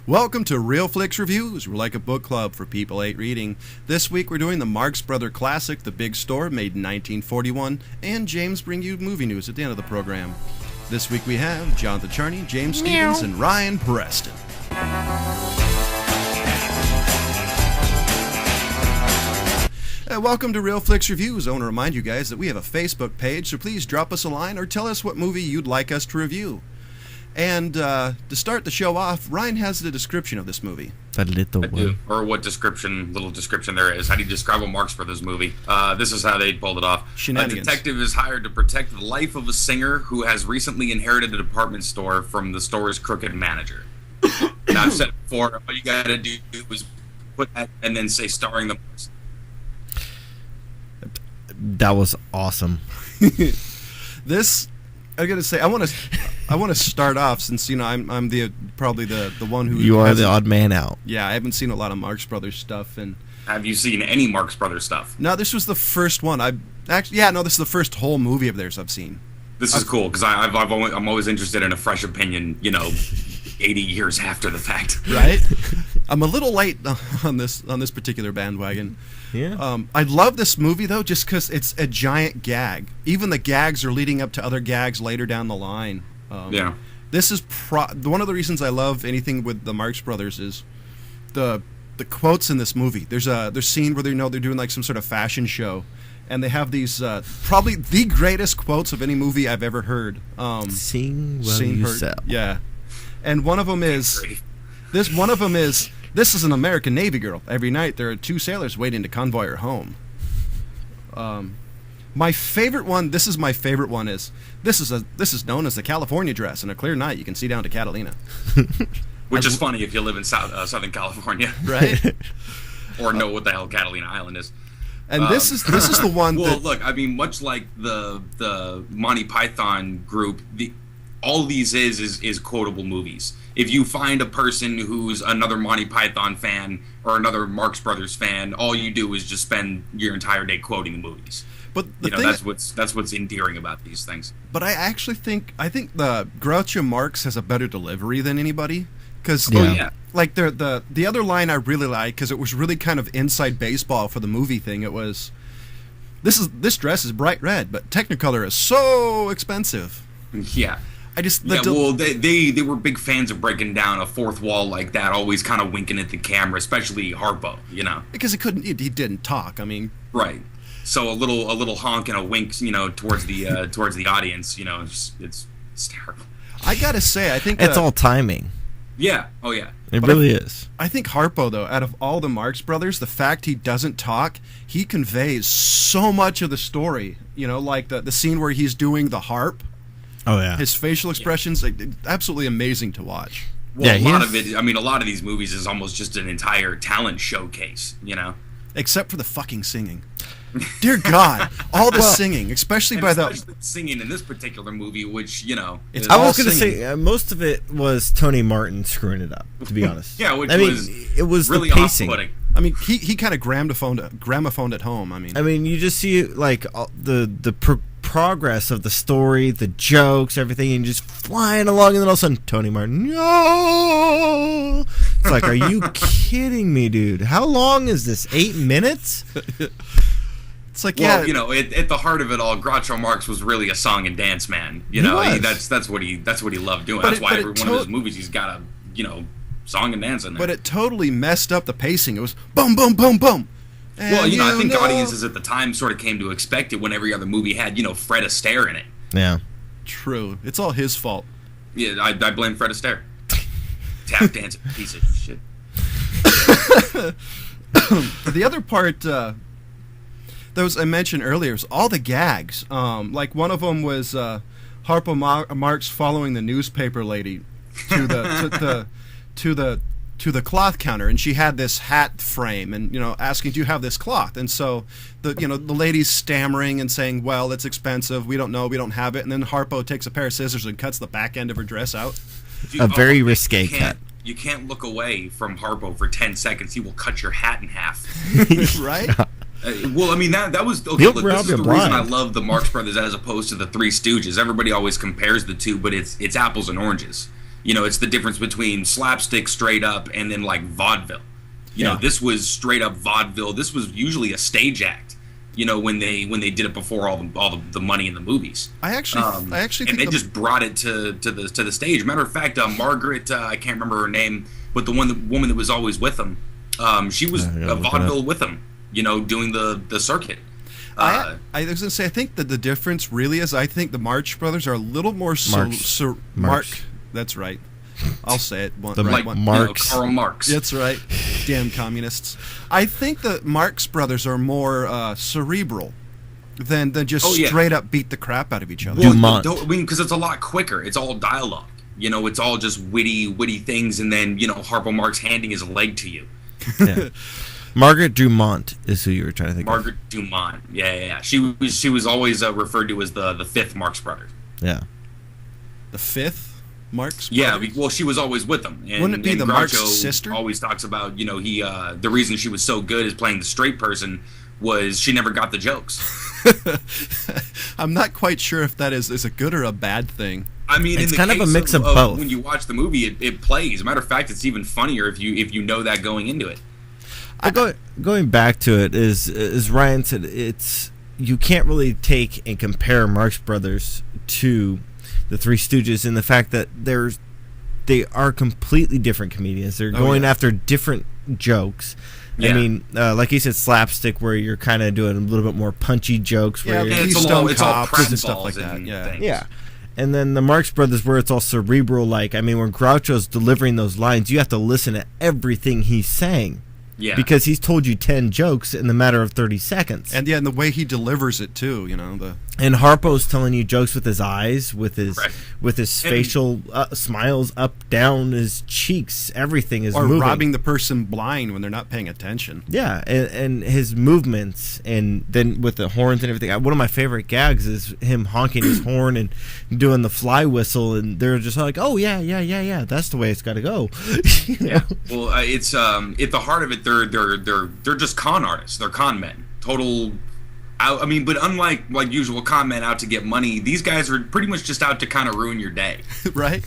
Welcome to Real Flix Reviews. We're like a book club for people hate reading. This week we're doing the Marx Brothers classic, The Big Store, made in 1941, and James bring you movie news at the end of the program. This week we have Jonathan Charney, James Stevens, and Ryan Preston. Welcome to Real Flix Reviews. I want to remind you guys that we have a Facebook page, so please drop us a line or tell us what movie you'd like us to review. And to start the show off, Ryan has the description of this movie. That little one. Or what little description there is. How do you describe a Marx Brothers movie? This is how they pulled it off. A detective is hired to protect the life of a singer who has recently inherited a department store from the store's crooked manager. And I've said before, all you gotta do is put that and then say starring the Marx. That was awesome. I gotta say, I want to start off since I'm probably the one who you are the odd man out. Yeah, I haven't seen a lot of Marx Brothers stuff. And have you seen any Marx Brothers stuff? No, this was the first one. This is the first whole movie of theirs I've seen. This is cool because I'm always interested in a fresh opinion. 80 years after the fact. Right? I'm a little late on this particular bandwagon. Yeah. I love this movie though, just because it's a giant gag. Even the gags are leading up to other gags later down the line. Yeah. This is one of the reasons I love anything with the Marx Brothers is the quotes in this movie. There's scene where they're doing like some sort of fashion show, and they have these probably the greatest quotes of any movie I've ever heard. Sing while you sell. Yeah. And one of them is this is an American Navy girl. Every night there are two sailors waiting to convoy her home. My favorite one, this is this is known as the California dress. On a clear night you can see down to Catalina. Which is funny if you live in Southern California. Right? Or know what the hell Catalina Island is. And this is the one well, look, I mean, much like the Monty Python group, all these is quotable movies. If you find a person who's another Monty Python fan or another Marx Brothers fan, all you do is just spend your entire day quoting the movies. But that's what's endearing about these things. But I actually think the Groucho Marx has a better delivery than anybody. Because like the other line I really like, because it was really kind of inside baseball for the movie thing. It was this dress is bright red, but Technicolor is so expensive. Yeah. They were big fans of breaking down a fourth wall like that, always kind of winking at the camera, especially Harpo, because he didn't talk. I mean, right. So a little honk and a wink, towards the audience, it's terrible. I gotta say, I think it's all timing. Yeah. Oh yeah. It really is. I think Harpo, though, out of all the Marx Brothers, the fact he doesn't talk, he conveys so much of the story. Like the scene where he's doing the harp. Oh yeah. His facial expressions, absolutely amazing to watch. Well, a lot of it. I mean, a lot of these movies is almost just an entire talent showcase. Except for the fucking singing. Dear God, all the singing, especially singing in this particular movie, which it's I was going to say most of it was Tony Martin screwing it up. To be honest, yeah, it was really the pacing. Off-putting. I mean, he kind of grammophoned at home. I mean, you just see like the progress of the story, the jokes, everything, and just flying along, and then all of a sudden, Tony Martin, no! It's like, are you kidding me, dude? How long is this? 8 minutes? It's like, at the heart of it all, Groucho Marx was really a song and dance man. That's what he loved doing. That's why every one of his movies he's got a song and dance in there. But it totally messed up the pacing. It was boom, boom, boom, boom. Well, I think audiences at the time sort of came to expect it when every other movie had, Fred Astaire in it. Yeah. True. It's all his fault. Yeah, I blame Fred Astaire. Tap dancing piece of shit. The other part that I mentioned earlier is all the gags. Like one of them was Harpo Marx following the newspaper lady to the cloth counter, and she had this hat frame, and asking, do you have this cloth? And so the lady's stammering and saying, well, it's expensive, we don't know, we don't have it. And then Harpo takes a pair of scissors and cuts the back end of her dress out. A very risque cut. You can't look away from Harpo for 10 seconds. He will cut your hat in half. Right? Well, I mean, that was okay. Look, this is the reason I love the Marx Brothers as opposed to the Three Stooges. Everybody always compares the two, but it's apples and oranges. It's the difference between slapstick straight up and then like vaudeville. This was straight up vaudeville. This was usually a stage act. When they did it before all the money in the movies. I actually think and they just brought it to the stage. Matter of fact, Margaret, I can't remember her name, but the woman that was always with them, she was a vaudeville with them. Doing the circuit. I was gonna say, I think that the difference really is, I think the Marx Brothers are a little more Marx. That's right. I'll say it. Marx. Karl Marx. That's right. Damn communists. I think the Marx Brothers are more cerebral than just straight up beat the crap out of each other. Because it's a lot quicker. It's all dialogue. It's all just witty things, and then Harpo Marx handing his leg to you. Yeah. Margaret Dumont is who you were trying to think of. Margaret Dumont. Yeah. She was always referred to as the fifth Marx Brother. Yeah. The fifth Marx? Yeah, well, she was always with them. And, wouldn't it be the Marx sister? Always talks about, the reason she was so good as playing the straight person was she never got the jokes. I'm not quite sure if that is a good or a bad thing. I mean, it's kind of a mix of both. When you watch the movie, it plays. As a matter of fact, it's even funnier if you know that going into it. Going back to it, as Ryan said, you can't really take and compare Marx Brothers to the Three Stooges in the fact that they are completely different comedians. They're going after different jokes. Yeah. I mean, like he said, slapstick, where you're kind of doing a little bit more punchy jokes. Where it's all and stuff like that. Yeah. And then the Marx Brothers, where it's all cerebral. Like, I mean, when Groucho's delivering those lines, you have to listen to everything he's saying. Yeah. Because he's told you 10 jokes in the matter of 30 seconds. And and the way he delivers it too, And Harpo's telling you jokes with his eyes, with his facial smiles up, down his cheeks. Everything is moving. Or robbing the person blind when they're not paying attention. Yeah, and his movements, and then with the horns and everything. One of my favorite gags is him honking his horn and doing the fly whistle, and they're just like, "Oh yeah, that's the way it's got to go." Yeah. Well, it's at the heart of it, they're just con artists. They're con men. Total. But unlike usual con men out to get money, these guys are pretty much just out to kind of ruin your day, right?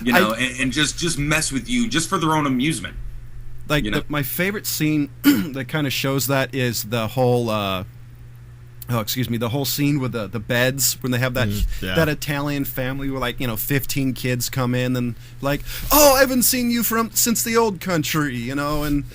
And just mess with you just for their own amusement. My favorite scene that kind of shows that is the whole. The whole scene with the beds when they have that Italian family where 15 kids come in and I haven't seen you since the old country, and.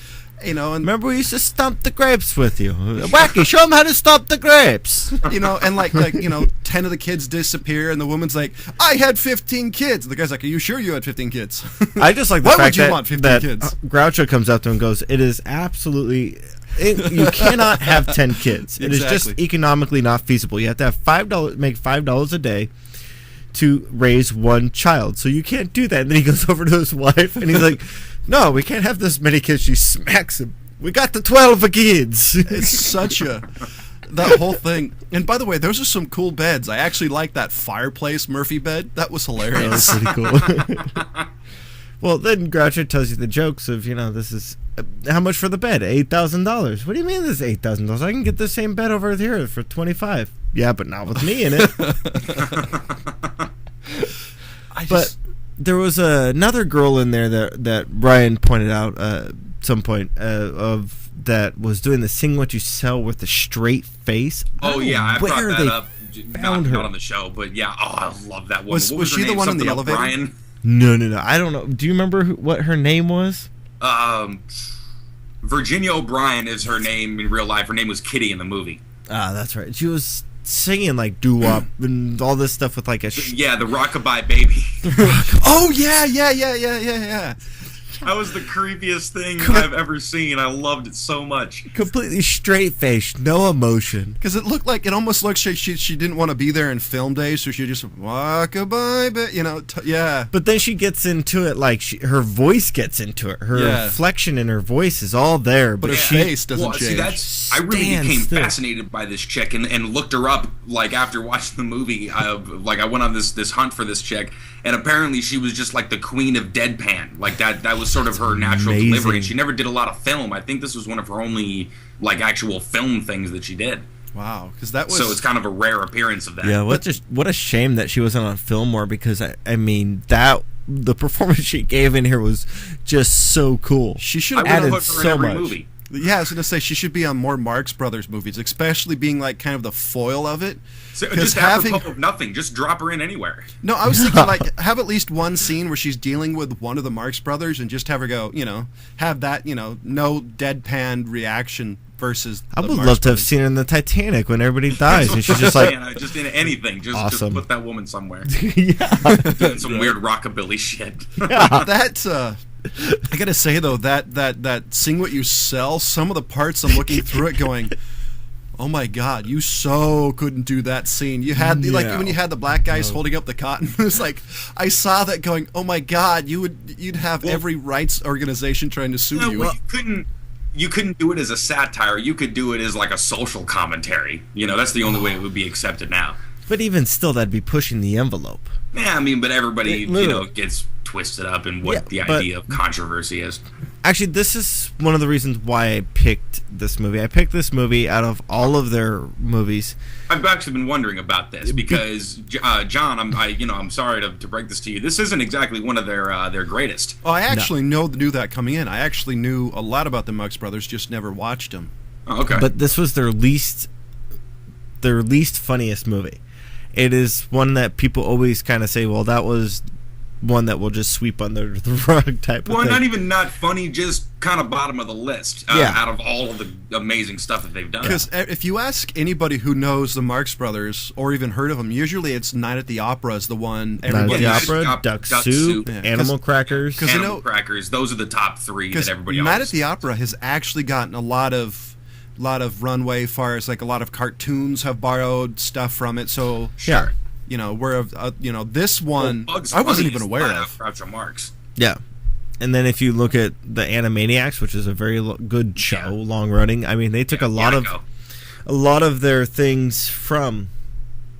And remember we used to stomp the grapes with you. Wacky, show them how to stomp the grapes. And 10 of the kids disappear, and the woman's like, "I had 15 kids." The guy's like, "Are you sure you had 15 kids?" I just like the Why fact would you want 15 kids? Groucho comes up to him and goes, "It is absolutely. You cannot have 10 kids. It is just economically not feasible. You have to have make $5 a day to raise one child. So you can't do that." And then he goes over to his wife and he's like, "No, we can't have this many kids." She smacks him. "We got the 12 kids." It's such that whole thing. And by the way, those are some cool beds. I actually like that fireplace Murphy bed. That was hilarious. That was pretty cool. Well, then Groucho tells you the jokes of, this is how much for the bed? $8,000. What do you mean this is $8,000? I can get the same bed over here for $25,000. Yeah, but not with me in it. But there was another girl in there that Brian pointed out at some point of that was doing the Sing What You Sell with the straight face. Oh yeah, I brought that up. Not on the show, but yeah. Oh, I love that woman. Was she the one in the elevator? Brian? No. I don't know. Do you remember what her name was? Virginia O'Brien is her name in real life. Her name was Kitty in the movie. Ah, that's right. She was singing like doo-wop and all this stuff with like a the Rockabye Baby. Oh yeah. That was the creepiest thing I've ever seen. I loved it so much. Completely straight face, no emotion. Because it almost looks like she didn't want to be there in film days, so she just walk a bye, but yeah. But then she gets into it, like her voice gets into it. Her inflection in her voice is all there, but her face doesn't change. I really became fascinated by this chick and looked her up after watching the movie. I went on this hunt for this chick. And apparently she was just like the queen of deadpan. Like that was sort of her natural delivery. And she never did a lot of film. I think this was one of her only actual film things that she did. Wow, because that was... So it's kind of a rare appearance of that. Yeah, what a shame that she wasn't on film more, because I mean that the performance she gave in here was just so cool. She should have added so much. Movie. Yeah, I was going to say she should be on more Marx Brothers movies, especially being like kind of the foil of it. So just apropos of nothing, just drop her in anywhere. No, I was thinking like have at least one scene where she's dealing with one of the Marx Brothers and just have her go, have that, no deadpan reaction versus. I would love to have seen her in the Titanic when everybody dies, and she's just like, just in anything, just put that woman somewhere. Yeah, doing some weird rockabilly shit. Yeah, that's. I gotta say though that Sing What You Sell, some of the parts I'm looking through it going, oh my god, you so couldn't do that scene. You had like when you had the black guys holding up the cotton. It was like I saw that going, oh my god, you'd have every rights organization trying to sue you. Well, you couldn't do it as a satire. You could do it as like a social commentary. That's the only way it would be accepted now. But even still, that'd be pushing the envelope. Yeah, but everybody, gets twisted up in what the idea of controversy is. Actually, this is one of the reasons why I picked this movie. I picked this movie out of all of their movies. I've actually been wondering about this because, John, I'm sorry to break this to you. This isn't exactly one of their greatest. Oh, I actually knew that coming in. I actually knew a lot about the Marx Brothers, just never watched them. Oh, okay. But this was their least funniest movie. It is one that people always kind of say, well, that was one that will just sweep under the rug type of thing. Well, not even not funny, just kind of bottom of the list out of all of the amazing stuff that they've done. Because if you ask anybody who knows the Marx Brothers or even heard of them, usually it's Night at the Opera is the one everybody. Night at the Opera, Duck Soup, Animal Crackers. Animal Crackers, those are the top three that everybody Night at the Opera has actually gotten a lot of runway, far as like a lot of cartoons have borrowed stuff from it. So sure, this one I wasn't even aware of. Groucho Marx. Yeah, and then if you look at the Animaniacs, which is a very good show, long running. I mean, they took a lot of their things from.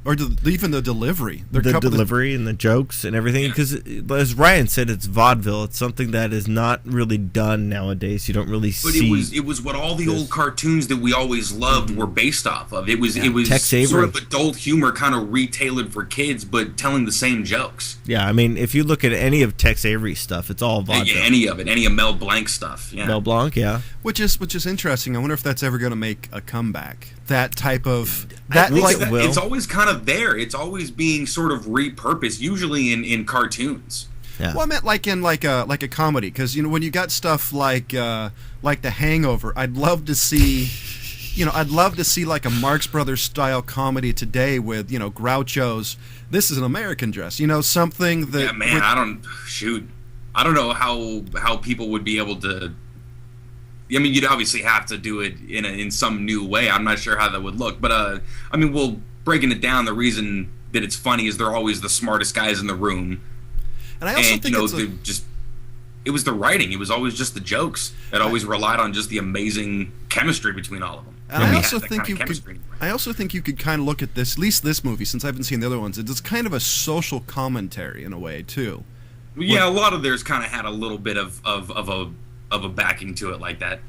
Or even the delivery. The delivery and the jokes and everything. Because, as Ryan said, it's vaudeville. It's something that is not really done nowadays. You don't really see. But it was what all the old cartoons that we always loved were based off of. It was Tex Avery. Sort of adult humor kind of retailored for kids, but telling the same jokes. Yeah, I mean, if you look at any of Tex Avery's stuff, it's all vaudeville. Yeah, any of it. Any of Mel Blanc's stuff. Yeah. Mel Blanc, yeah. Which is interesting. I wonder if that's ever going to make a comeback. That type of... It's always kind of there. It's always being sort of repurposed, usually in cartoons. Yeah. Well, I meant like in like a comedy, because when you got stuff like The Hangover, I'd love to see like a Marx Brothers style comedy today with Groucho's "This is an American Dress," something that. Yeah, man, I don't know how people would be able to. I mean, you'd obviously have to do it in some new way. I'm not sure how that would look, but breaking it down, the reason that it's funny is they're always the smartest guys in the room, and I also think it was the writing. It was always just the jokes. It always relied on just the amazing chemistry between all of them. And I also think you could kind of look at this, at least this movie, since I haven't seen the other ones. It's kind of a social commentary in a way too. Yeah, a lot of theirs kind of had a little bit of a backing to it like that.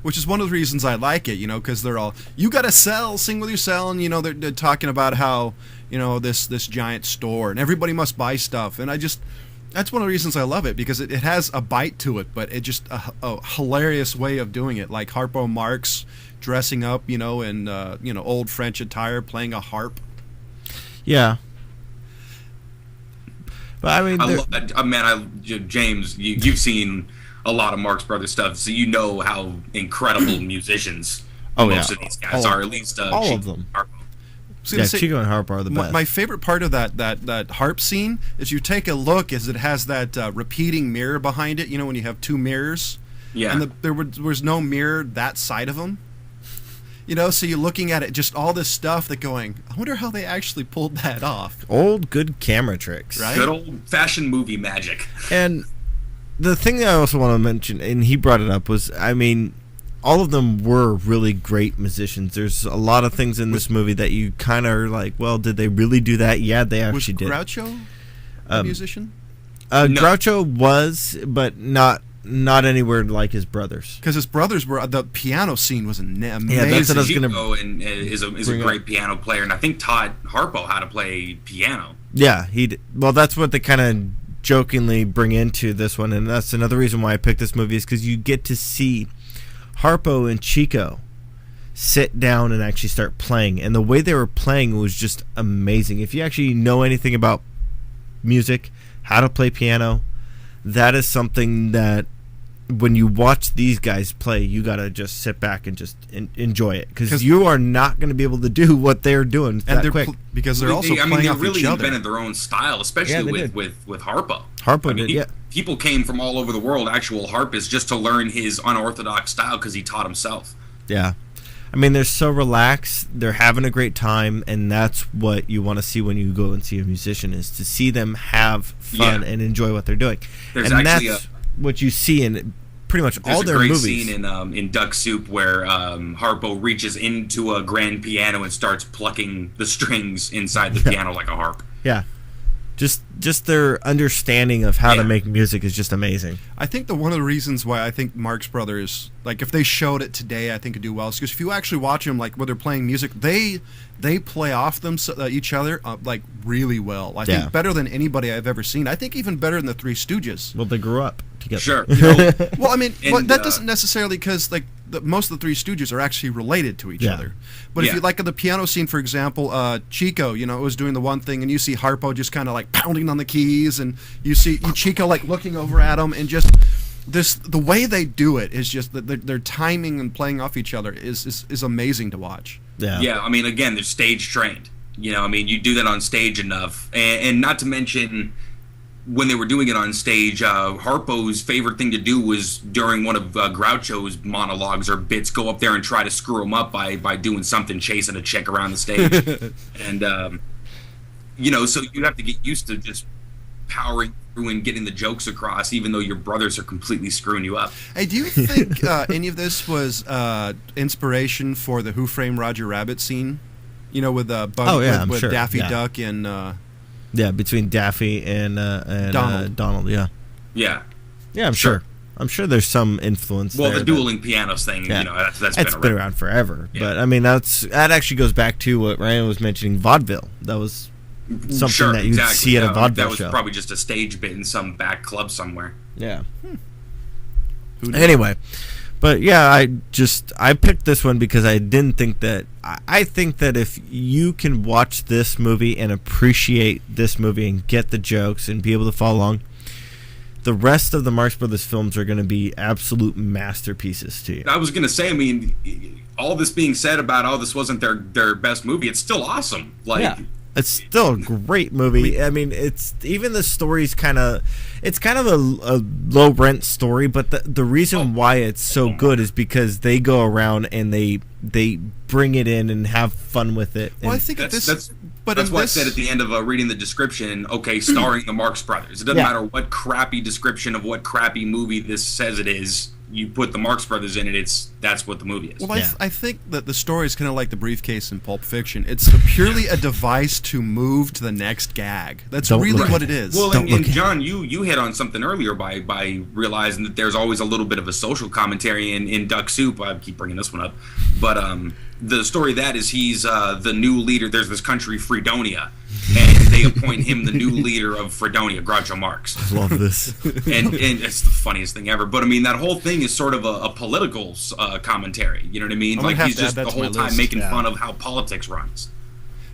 Which is one of the reasons I like it, because they're all, you gotta sing with your sell, and they're talking about how this giant store and everybody must buy stuff, and that's one of the reasons I love it, because it has a bite to it, but it just a hilarious way of doing it, like Harpo Marx dressing up, in old French attire, playing a harp. Yeah. But I mean, James, you've seen a lot of Marx Brothers stuff, so you know how incredible musicians most of these guys are. At least all of them. Chico and Harp are the best. My favorite part of that harp scene is you take a look, as it has that repeating mirror behind it. When you have two mirrors, and there was no mirror that side of them. So you're looking at it, just all this stuff that going, I wonder how they actually pulled that off. Old good camera tricks, right? Good old-fashioned movie magic. And the thing that I also want to mention, and he brought it up, was, all of them were really great musicians. There's a lot of things in this movie that you kind of are like, well, did they really do that? Yeah, they actually did. Was Groucho a musician? No. Groucho was, but not anywhere like his brothers. Because his brothers were, the piano scene was amazing. Yeah, that's what I was going to... is a great piano player, and I think taught Harpo how to play piano. Yeah, well, that's what they kind of jokingly bring into this one, and that's another reason why I picked this movie, is because you get to see Harpo and Chico sit down and actually start playing, and the way they were playing was just amazing. If you actually know anything about music, how to play piano, that is something that when you watch these guys play, you gotta just sit back and just enjoy it, because you are not going to be able to do what they're doing that quick. Because they're also playing off each other. They really invented their own style, especially with Harpo. Harpo did, yeah. People came from all over the world, actual harpists, just to learn his unorthodox style because he taught himself. Yeah. I mean, they're so relaxed, they're having a great time, and that's what you want to see when you go and see a musician, is to see them have fun and enjoy what they're doing. There's and actually that's what you see in pretty much all their movies. There's a great scene in Duck Soup where Harpo reaches into a grand piano and starts plucking the strings inside the piano like a harp. Yeah. Just their understanding of how to make music is just amazing. I think one of the reasons why I think Marx Brothers, like if they showed it today, I think it'd do well. Because if you actually watch them, like when they're playing music, they play off each other like really well. I think better than anybody I've ever seen. I think even better than the Three Stooges. Well, they grew up together. Sure. Well, I mean, that doesn't necessarily, because like most of the Three Stooges are actually related to each other. But if you like the piano scene, for example, Chico, was doing the one thing, and you see Harpo just kind of like pounding on the keys, and you see Chico like looking over at him, and just the way they do it is just their timing and playing off each other is amazing to watch. Yeah. I mean, again, they're stage trained. I mean, you do that on stage enough, and not to mention, when they were doing it on stage, Harpo's favorite thing to do was during one of Groucho's monologues or bits, go up there and try to screw him up by doing something, chasing a chick around the stage. And, so you have to get used to just powering through and getting the jokes across, even though your brothers are completely screwing you up. Hey, do you think any of this was inspiration for the Who Framed Roger Rabbit scene? With with sure. Daffy Duck and... between Daffy and Donald, Yeah, I'm sure. I'm sure there's some influence. Well, there, the dueling pianos thing, that's been around forever. Yeah. But I mean, that actually goes back to what Ryan was mentioning, vaudeville. That was something that you'd see at a vaudeville show. That was probably just a stage bit in some back club somewhere. Yeah. Anyway. But yeah, I picked this one because I didn't think that... I think that if you can watch this movie and appreciate this movie and get the jokes and be able to follow along, the rest of the Marx Brothers films are going to be absolute masterpieces to you. I was going to say, I mean, all this being said about, this wasn't their best movie, it's still awesome. It's still a great movie. I mean, it's even the story's kind of a low rent story, but the reason why it's so good is because they go around and they bring it in and have fun with it. Well, I think that's why I said at the end of reading the description, starring the Marx Brothers. It doesn't matter what crappy description of what crappy movie this says it is. You put the Marx Brothers in it, that's what the movie is. Well, I think that the story is kind of like the briefcase in Pulp Fiction. It's purely a device to move to the next gag. That's really what it is. Well, and John, you hit on something earlier by realizing that there's always a little bit of a social commentary in Duck Soup. I keep bringing this one up. But the story of that is he's the new leader. There's this country, Fredonia, and they appoint him the new leader of Fredonia, Groucho Marx. I love this. and it's the funniest thing ever. But I mean, that whole thing is sort of a political commentary. You know what I mean? Like he's just the whole time making fun of how politics runs.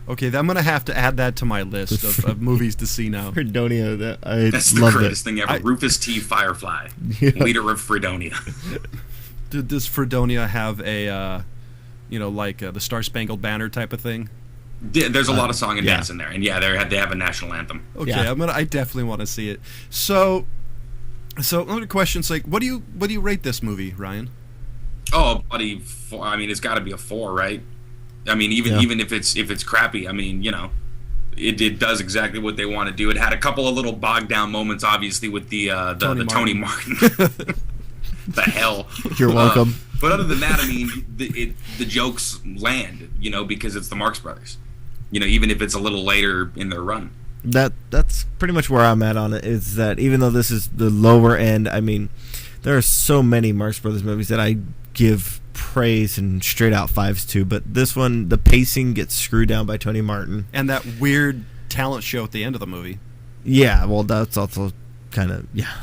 Okay, I'm going to have to add that to my list of movies to see now. Fredonia, that's the greatest thing ever. Rufus T. Firefly, leader of Fredonia. Does Fredonia have a, the Star Spangled Banner type of thing? Yeah, there's a lot of song and dance in there, and they have a national anthem. Okay, I definitely want to see it. So another question is like, what do you rate this movie, Ryan? Oh, buddy, I mean, it's got to be a 4, right? I mean, even if it's crappy, I mean, it does exactly what they want to do. It had a couple of little bogged down moments, obviously, with the Tony Martin. The hell. You're welcome. But other than that, I mean, the jokes land, because it's the Marx Brothers. Even if it's a little later in their run. That's pretty much where I'm at on it, is that even though this is the lower end, I mean, there are so many Marx Brothers movies that I give praise and straight out 5s to, but this one, the pacing gets screwed down by Tony Martin. And that weird talent show at the end of the movie. Yeah, well, that's also kind of, yeah.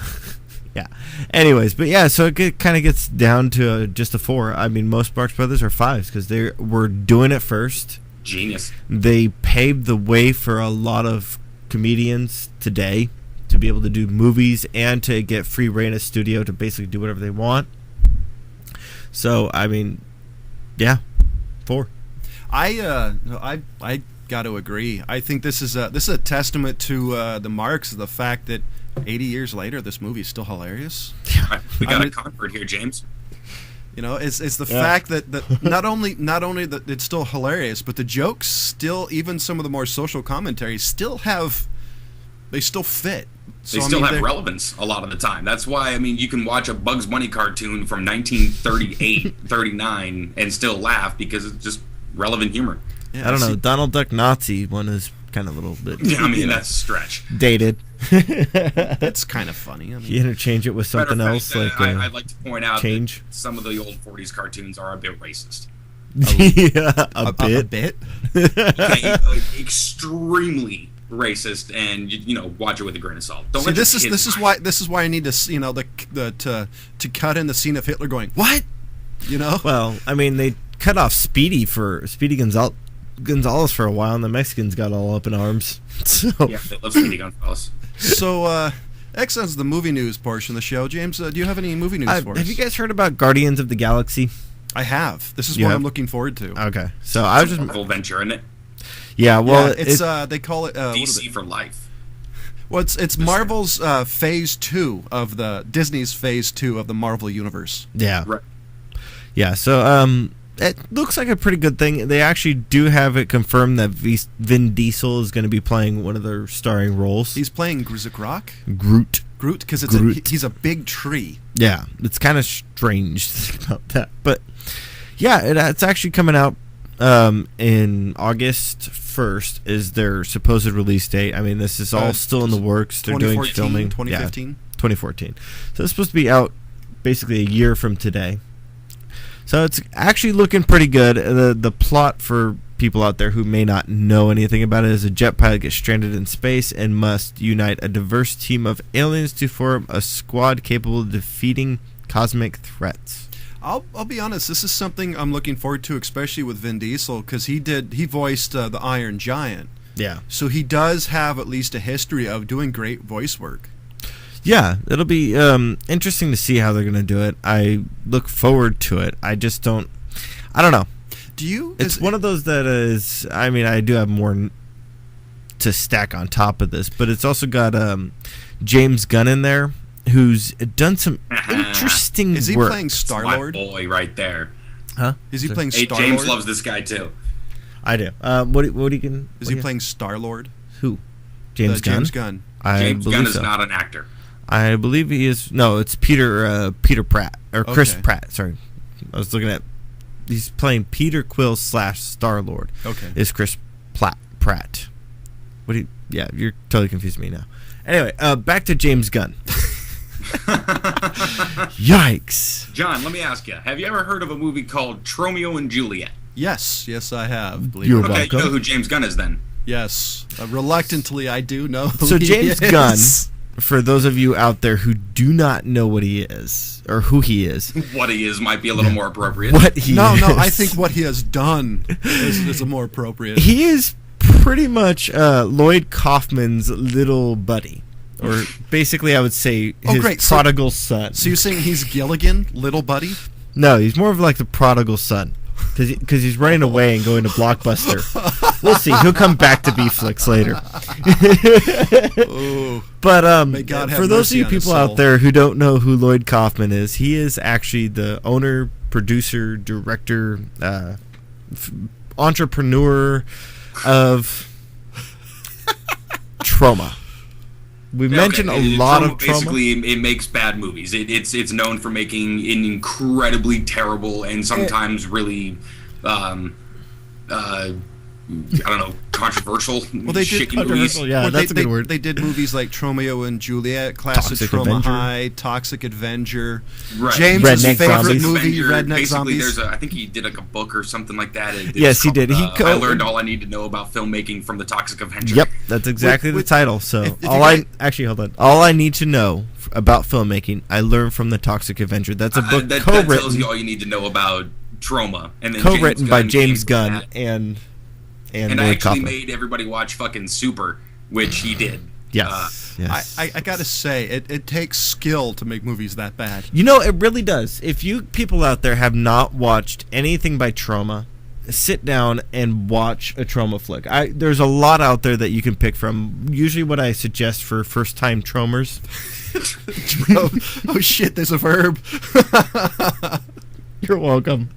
Yeah. Anyways, but yeah, so it kind of gets down to just a 4. I mean, most Marx Brothers are 5s because they were doing it first. Genius. They paved the way for a lot of comedians today to be able to do movies and to get free reign of studio to basically do whatever they want. So, I mean, yeah, 4. I got to agree. I think this is a testament to the Marx, the fact that 80 years later, this movie is still hilarious. Yeah. We got a convert here, James. You know, it's the fact that not only that it's still hilarious, but the jokes still, even some of the more social commentaries, still fit. They still have relevance a lot of the time. That's why, I mean, you can watch a Bugs Bunny cartoon from 1938, 39, and still laugh because it's just relevant humor. Yeah, I don't know. Donald Duck Nazi one is kind of a little bit. Yeah, I mean, that's a stretch. Dated. It's kind of funny. I mean, you interchange it with something else. I'd like to point out that some of the old 40s cartoons are a bit racist. Yeah, a bit. Okay, extremely racist, and watch it with a grain of salt. This is why I need to to cut in the scene of Hitler going, what? Well, I mean, they cut off Speedy Gonzalez for a while, and the Mexicans got all up in arms. So. Yeah, they love Speedy Gonzalez. So, X-Sun's the movie news portion of the show. James, do you have any movie news for us? Have you guys heard about Guardians of the Galaxy? I have. This is what I'm looking forward to. Okay, so I was just Marvel venture, isn't it? Yeah, well, it's they call it DC for life. Well, it's Marvel's phase 2 of Disney's phase 2 of the Marvel universe. Yeah, right. Yeah, so it looks like a pretty good thing. They actually do have it confirmed that Vin Diesel is going to be playing one of their starring roles. He's playing Groot, because he's a big tree. Yeah, it's kind of strange to think about that. But, yeah, it's actually coming out in August 1st is their supposed release date. I mean, this is all still in the works. They're doing filming. 2015? Yeah, 2014. So it's supposed to be out basically a year from today. So it's actually looking pretty good. The plot for people out there who may not know anything about it is a jet pilot gets stranded in space and must unite a diverse team of aliens to form a squad capable of defeating cosmic threats. I'll be honest, this is something I'm looking forward to, especially with Vin Diesel, because he voiced the Iron Giant. Yeah. So he does have at least a history of doing great voice work. Yeah, it'll be interesting to see how they're going to do it. I look forward to it. I just don't... I don't know. It's one of those that is... I mean, I do have more to stack on top of this, but it's also got James Gunn in there, who's done some interesting work. Is he playing Star-Lord? My boy right there. Huh? Is he playing Star-Lord? James loves this guy, too. I do. Is he playing Star-Lord? Who? James Gunn? James Gunn. James Gunn is not an actor. I believe he is. No, it's Peter Pratt or Chris Pratt. Sorry, I was looking at. He's playing Peter Quill / Star-Lord. Okay, is Chris Pratt? Yeah, you're totally confusing me now. Anyway, back to James Gunn. Yikes! John, let me ask you: have you ever heard of a movie called Tromeo and Juliet? Yes, I have. You're okay, welcome. You know who James Gunn is then? Yes, reluctantly I do know. So James Gunn. For those of you out there who do not know what he is or who he is, what he is might be a little more appropriate. What he is. No, I think what he has done is a more appropriate. He is pretty much Lloyd Kaufman's little buddy, or basically, I would say his prodigal son. So you're saying he's Gilligan, little buddy? No, he's more of like the prodigal son. Because he's running away and going to Blockbuster. We'll see. He'll come back to Flix later. But for those of you people out there who don't know who Lloyd Kaufman is, he is actually the owner, producer, director, entrepreneur of Troma. We mentioned a lot of Troma. Basically, it makes bad movies. It's known for making incredibly terrible and sometimes really I don't know, controversial, well, they did movies. Yeah, well, that's a good word. They did movies like Tromeo and Juliet, Class of Trauma Avenger. High, Toxic Avenger, Right. James's Redneck favorite Zombies. movie, Redneck Basically, Zombies. I think he did like a book or something like that. Yes, he did. I learned all I need to know about filmmaking from the Toxic Avenger. Yep, that's exactly the title. So if hold on. All I need to know about filmmaking, I learned from the Toxic Avenger. That's a book that co-written. tells you all you need to know about Trauma, and then Co-written by James Gunn and I actually Kaufman. made everybody watch fucking Super, which he did. Yes. Yes. I gotta say, it takes skill to make movies that bad. You know, it really does. If you people out there have not watched anything by Trauma, sit down and watch a Trauma flick. There's a lot out there that you can pick from. Usually what I suggest for first-time Tromers. oh shit, there's a verb. You're welcome.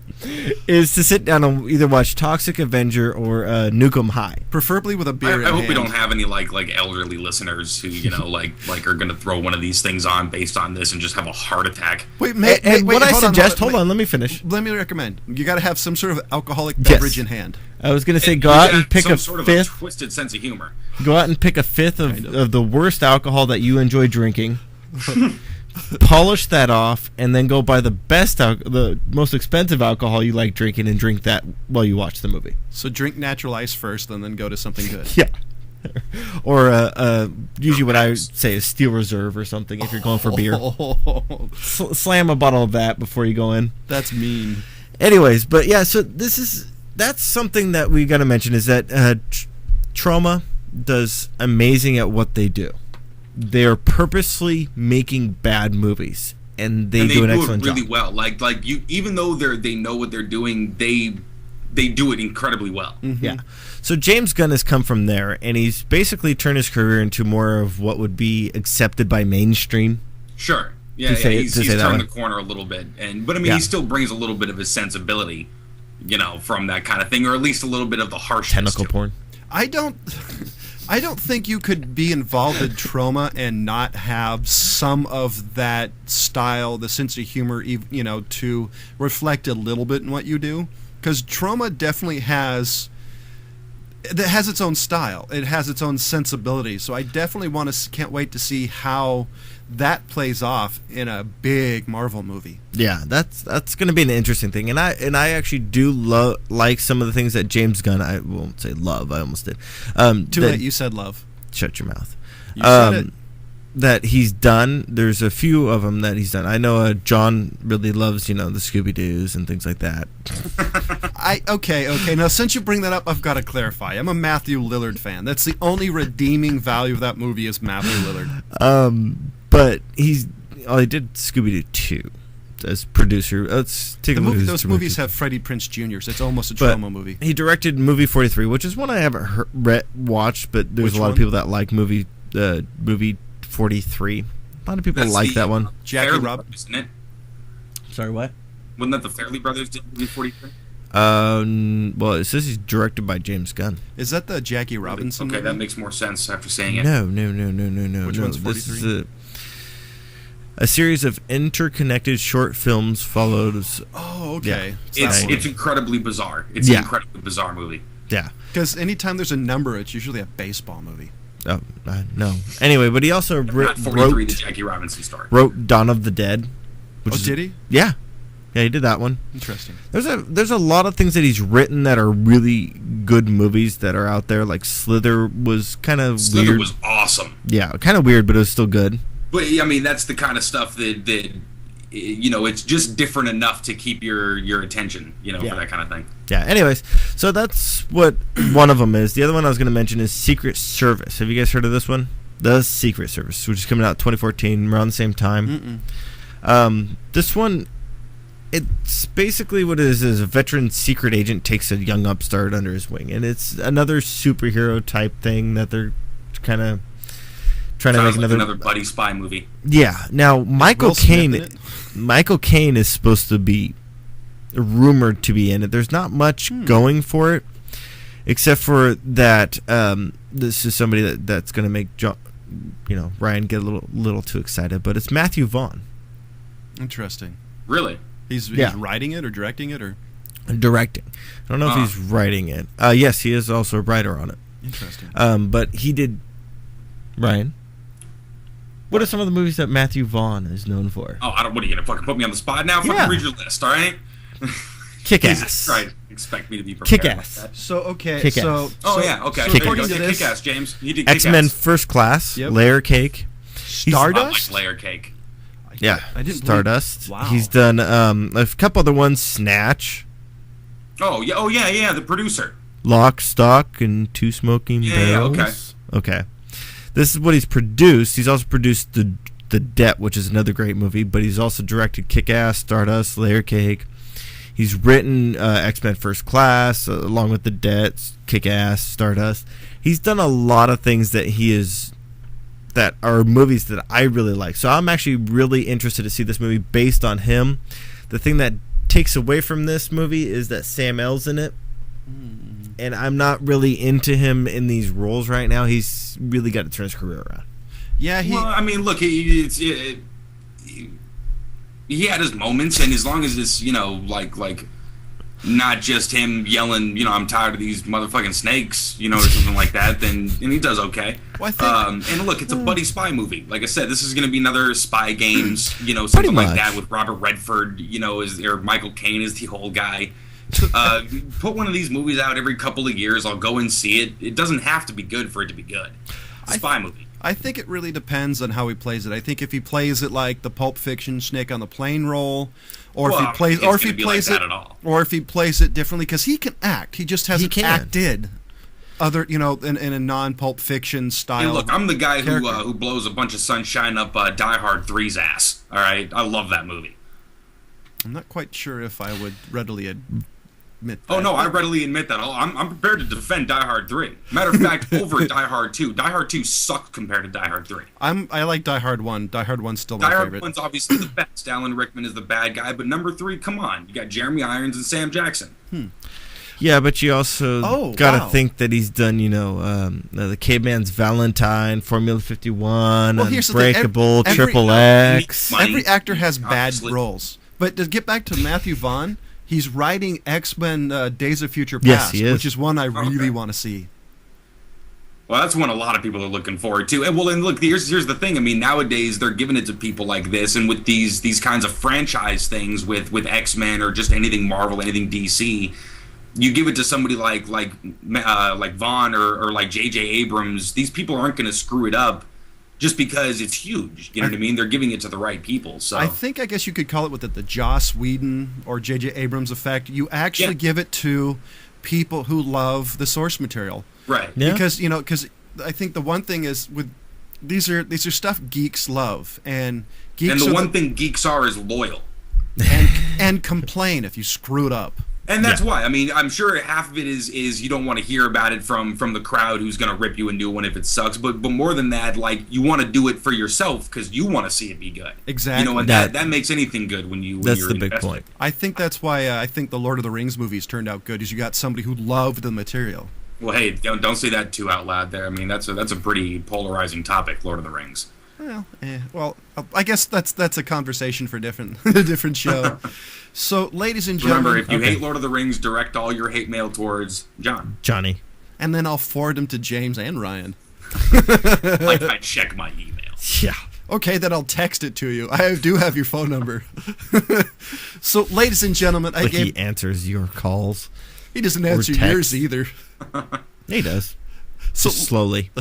Is to sit down and either watch Toxic Avenger or Nuke 'Em High. Preferably with a beer in I hope hand. we don't have any like elderly listeners who like are gonna throw one of these things on based on this and just have a heart attack. Wait, what I suggest, hold on, let me finish. Let me recommend. You got to have some sort of alcoholic beverage in hand. I was going to say go out and pick some a sort of fifth. a twisted sense of humor. Go out and pick a fifth of the worst alcohol that you enjoy drinking. Polish that off, and then go buy the the most expensive alcohol you like drinking, and drink that while you watch the movie. So drink natural ice first, and then go to something good. Yeah. Or usually what I would say is Steel Reserve or something if you're going for beer. Slam a bottle of that before you go in. That's mean. Anyways, but yeah, so that's something that we got to mention is that Trauma does amazing at what they do. They're purposely making bad movies, and they do an excellent job. Really well. Like you, even though they know what they're doing, they do it incredibly well. Mm-hmm. Yeah. So James Gunn has come from there, and he's basically turned his career into more of what would be accepted by mainstream. Sure. Yeah. He's turned the corner a little bit, but I mean, he still brings a little bit of his sensibility, from that kind of thing, or at least a little bit of the harshness. Tentacle porn. I don't think you could be involved in Trauma and not have some of that style, the sense of humor, to reflect a little bit in what you do. Because Trauma definitely has its own style. It has its own sensibility. So I definitely can't wait to see how that plays off in a big Marvel movie. Yeah, that's going to be an interesting thing, and I actually do like some of the things that James Gunn. I won't say love. I almost did. Too late. You said love. Shut your mouth. You said it. That he's done. There's a few of them that he's done. I know John really loves the Scooby Doos and things like that. Okay. Now since you bring that up, I've got to clarify. I'm a Matthew Lillard fan. That's the only redeeming value of that movie is Matthew Lillard. But he did Scooby-Doo 2 as producer. Let's take a look at those movies have Freddie Prinze Jr.'s. It's almost a Trauma movie. He directed movie 43, which is one I haven't watched, but there's a lot of people that like movie 43. A lot of people like that one. Jackie Robinson, isn't it? Sorry, what? Wasn't that the Fairley Brothers did movie 43? Well, it says he's directed by James Gunn. Is that the Jackie Robinson movie? That makes more sense after saying it. No. Which one's 43? This is a series of interconnected short films follows. Oh, okay. Yeah. It's incredibly bizarre. It's an incredibly bizarre movie. Yeah. Because anytime there's a number, it's usually a baseball movie. Oh, no. Anyway, but he also wrote the Jackie Robinson story. Wrote Dawn of the Dead. Did he? Yeah. Yeah, he did that one. Interesting. There's a lot of things that he's written that are really good movies that are out there. Like Slither was kind of weird. Slither was awesome. Yeah, kind of weird, but it was still good. But I mean, that's the kind of stuff that it's just different enough to keep your attention, for that kind of thing. Yeah. Anyways, so that's what one of them is. The other one I was going to mention is Secret Service. Have you guys heard of this one? The Secret Service, which is coming out 2014, around the same time. This one, it's basically what it is a veteran secret agent takes a young upstart under his wing, and it's another superhero type thing that they're kind of trying to make another buddy spy movie. Yeah. Now Michael Caine is supposed to be rumored to be in it. There's not much going for it, except for that this is somebody that's going to make Ryan get a little too excited. But it's Matthew Vaughn. Interesting. Really? He's writing it or directing it or. directing. I don't know if he's writing it. Yes, he is also a writer on it. Interesting. But he did. Ryan, what are some of the movies that Matthew Vaughn is known for? Oh, I don't. What are you gonna fucking put me on the spot now? Fucking read your list, all right? Kick-Ass. Try to expect me to be prepared. Kick-Ass. So okay. Kick-Ass. Okay. So According to this, Kick-Ass, James. He did X-Men Kick-Ass. First Class. Yep. Layer Cake. Stardust. Layer Cake. Yeah. I didn't Stardust. Wow. He's done a couple other ones. Snatch. Oh yeah. The producer. Lock, Stock, and Two Smoking Barrels. Yeah, okay. This is what he's produced. He's also produced the Debt, which is another great movie, but he's also directed Kick-Ass, Stardust, Layer Cake. He's written X-Men First Class, along with The Debt, Kick-Ass, Stardust. He's done a lot of things that are movies that I really like. So I'm actually really interested to see this movie based on him. The thing that takes away from this movie is that Sam L's in it. And I'm not really into him in these roles right now. He's really got to turn his career around. Yeah, Well, I mean, look, he had his moments, and as long as it's, like not just him yelling, I'm tired of these motherfucking snakes, or something like that, then he does okay. Well, I think, and look, it's a buddy spy movie. Like I said, this is going to be another Spy Games, something like that with Robert Redford, or Michael Caine is the whole guy. Put one of these movies out every couple of years. I'll go and see it. It doesn't have to be good for it to be good. It's a spy movie. I think it really depends on how he plays it. I think if he plays it like the Pulp Fiction Snake on the Plane role, or if he plays it differently, because he can act. He just hasn't acted other, in a non-Pulp Fiction style. Hey, look, I'm the guy who blows a bunch of sunshine up Die Hard 3's ass. All right, I love that movie. I'm not quite sure if I would readily admit that. Oh, no, I readily admit that. I'm prepared to defend Die Hard 3. Matter of fact, over Die Hard 2. Die Hard 2 sucked compared to Die Hard 3. I like Die Hard 1. Die Hard 1's still my favorite. Die Hard 1's obviously the best. Alan Rickman is the bad guy, but number 3, come on. You got Jeremy Irons and Sam Jackson. Yeah, but you also got to think that he's done, the Caveman's Valentine, Formula 51, Unbreakable, Triple X. Every actor has bad roles. But to get back to Matthew Vaughn, he's writing X-Men Days of Future Past, which is one I really want to see. Well, that's one a lot of people are looking forward to. And look, here's the thing. I mean, nowadays they're giving it to people like this, and with these kinds of franchise things with X-Men or just anything Marvel, anything DC, you give it to somebody like Vaughn or like J.J. Abrams. These people aren't going to screw it up just because it's huge. You know what I mean? They're giving it to the right people. So I guess you could call it the Joss Whedon or J.J. Abrams effect. You actually give it to people who love the source material. Right. Yeah. Because I think the one thing is with these are stuff geeks love, and geeks one thing geeks are is loyal. And complain if you screw it up. And that's why. I mean, I'm sure half of it is you don't want to hear about it from the crowd who's going to rip you a new one if it sucks. But more than that, like, you want to do it for yourself because you want to see it be good. Exactly. And that makes anything good when that's you're the big invested. point. I think that's why I think the Lord of the Rings movies turned out good. Is you got somebody who loved the material. Well, hey, don't say that too out loud there. I mean, that's a pretty polarizing topic, Lord of the Rings. Well, I guess that's a conversation for a different show. So, ladies and gentlemen, remember, if you hate Lord of the Rings, direct all your hate mail towards Johnny, and then I'll forward them to James and Ryan. Like I check my email. Yeah. Okay, then I'll text it to you. I do have your phone number. So, ladies and gentlemen, he answers your calls. He doesn't answer yours either. He does. So just slowly.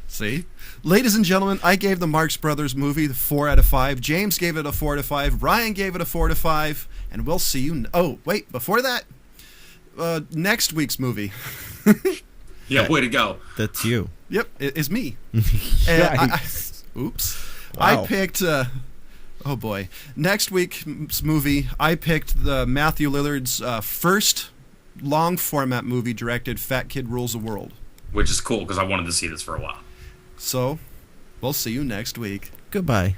See? Ladies and gentlemen, I gave the Marx Brothers movie 4 out of 5. James gave it a 4 out of 5. Ryan gave it a 4 out of 5. And we'll see you... Oh, wait, before that, next week's movie. Yeah, way to go. That's you. Yep, it's me. Oops. Wow. I picked... oh, boy. Next week's movie, I picked the Matthew Lillard's first long-format movie directed, Fat Kid Rules the World. Which is cool, because I wanted to see this for a while. So, we'll see you next week. Goodbye.